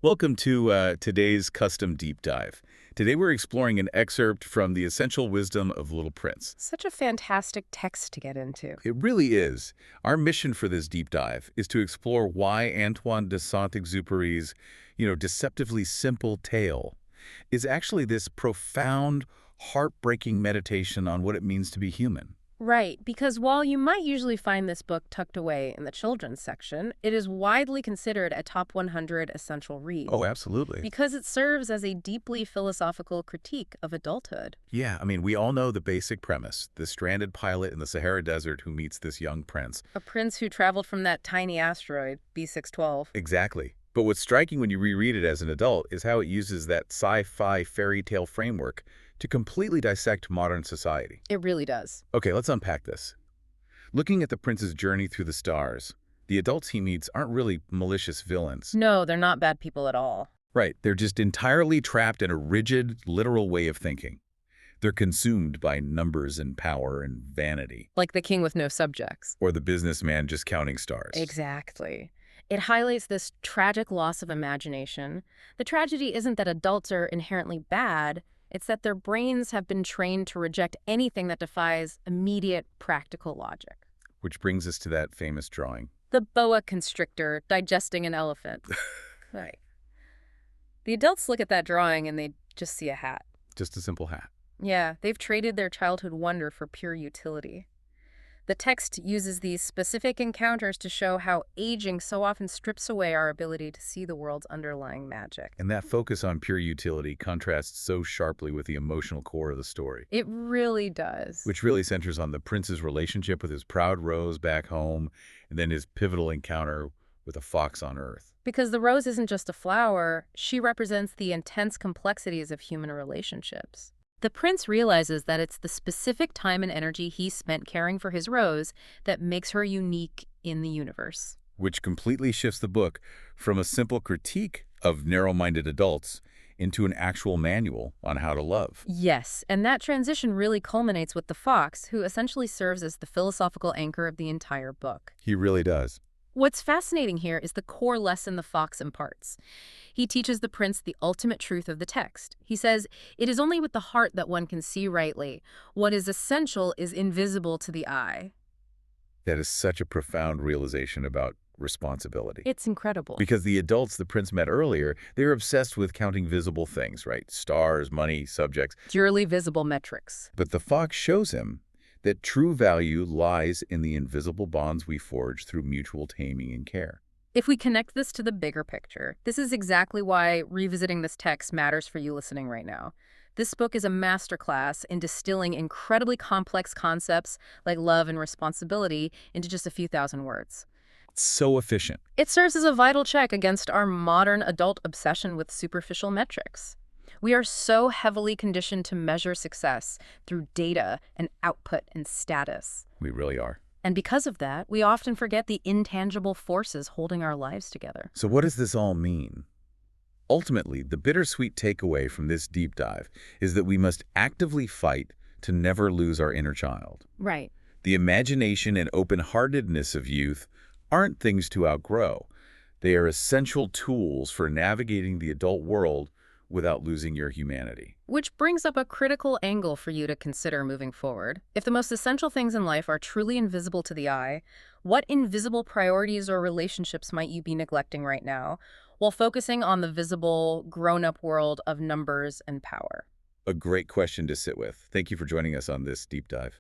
Welcome to today's custom deep dive. Today we're exploring an excerpt from The Essential Wisdom of Little Prince. Such a fantastic text to get into. It really is. Our mission for this deep dive is to explore why Antoine de Saint-Exupéry's, deceptively simple tale is actually this profound, heartbreaking meditation on what it means to be human. Right, because while you might usually find this book tucked away in the children's section, it is widely considered a top 100 essential read Oh, absolutely. because it serves as a deeply philosophical critique of adulthood. Yeah, I mean, we all know the basic premise, the stranded pilot in the Sahara Desert who meets this young prince. A prince who traveled from that tiny asteroid, B612. Exactly. But what's striking when you reread it as an adult is how it uses that sci-fi fairy tale framework to completely dissect modern society. It really does. Okay, let's unpack this. Looking at the prince's journey through the stars, the adults he meets aren't really malicious villains. No, they're not bad people at all. Right, they're just entirely trapped in a rigid, literal way of thinking. They're consumed by numbers and power and vanity, Like the king with no subjects. or the businessman just counting stars. Exactly. It highlights this tragic loss of imagination. The tragedy isn't that adults are inherently bad, it's that their brains have been trained to reject anything that defies immediate practical logic. Which brings us to that famous drawing. The boa constrictor digesting an elephant. Right. The adults look at that drawing and they just see a hat. Just a simple hat. Yeah, they've traded their childhood wonder for pure utility. The text uses these specific encounters to show how aging so often strips away our ability to see the world's underlying magic. And that focus on pure utility contrasts so sharply with the emotional core of the story, It really does. which really centers on the prince's relationship with his proud Rose back home, and then his pivotal encounter with a fox on Earth. Because the rose isn't just a flower, she represents the intense complexities of human relationships. The prince realizes that it's the specific time and energy he spent caring for his rose that makes her unique in the universe. Which completely shifts the book from a simple critique of narrow-minded adults into an actual manual on how to love. Yes, and that transition really culminates with the fox, who essentially serves as the philosophical anchor of the entire book. He really does. What's fascinating here is the core lesson the fox imparts. He teaches the prince the ultimate truth of the text. He says, "It is only with the heart that one can see rightly. What is essential is invisible to the eye." That is such a profound realization about responsibility. It's incredible. Because the adults the prince met earlier, they're obsessed with counting visible things, right? Stars, money, subjects. Purely visible metrics. But the fox shows him that true value lies in the invisible bonds we forge through mutual taming and care. If we connect this to the bigger picture, this is exactly why revisiting this text matters for you listening right now. This book is a masterclass in distilling incredibly complex concepts like love and responsibility into just a few thousand words. It's so efficient. It serves as a vital check against our modern adult obsession with superficial metrics. We are so heavily conditioned to measure success through data and output and status. We really are. And because of that, we often forget the intangible forces holding our lives together. So what does this all mean? Ultimately, the bittersweet takeaway from this deep dive is that we must actively fight to never lose our inner child. Right. The imagination and open-heartedness of youth aren't things to outgrow. They are essential tools for navigating the adult world without losing your humanity. Which brings up a critical angle for you to consider moving forward. If the most essential things in life are truly invisible to the eye, what invisible priorities or relationships might you be neglecting right now while focusing on the visible, grown-up world of numbers and power? A great question to sit with. Thank you for joining us on this deep dive.